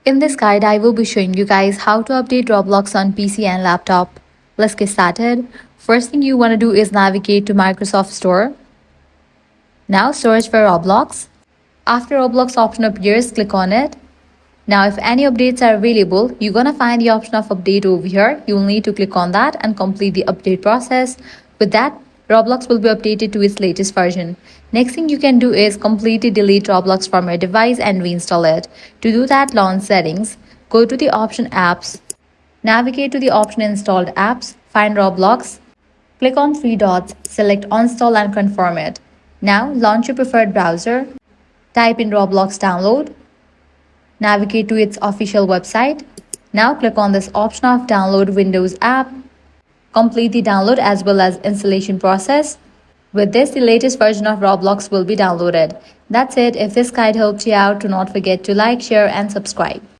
In this guide, I will be showing you guys how to update Roblox on PC and laptop. Let's get started. First thing you want to do is navigate to Microsoft Store. Now search for Roblox. After Roblox option appears, click on it. Now if any updates are available, you're gonna find the option of update over here. You'll need to click on that and complete the update process. With that, Roblox will be updated to its latest version. Next thing you can do is completely delete Roblox from your device and reinstall it. To do that, launch settings, go to the option apps, navigate to the option installed apps, find Roblox, click on three dots, select uninstall and confirm it. Now launch your preferred browser, type in Roblox download, navigate to its official website. Now click on this option of download Windows app. Complete the download as well as installation process. With this, the latest version of Roblox will be downloaded. That's it. If this guide helped you out, do not forget to like, share and subscribe.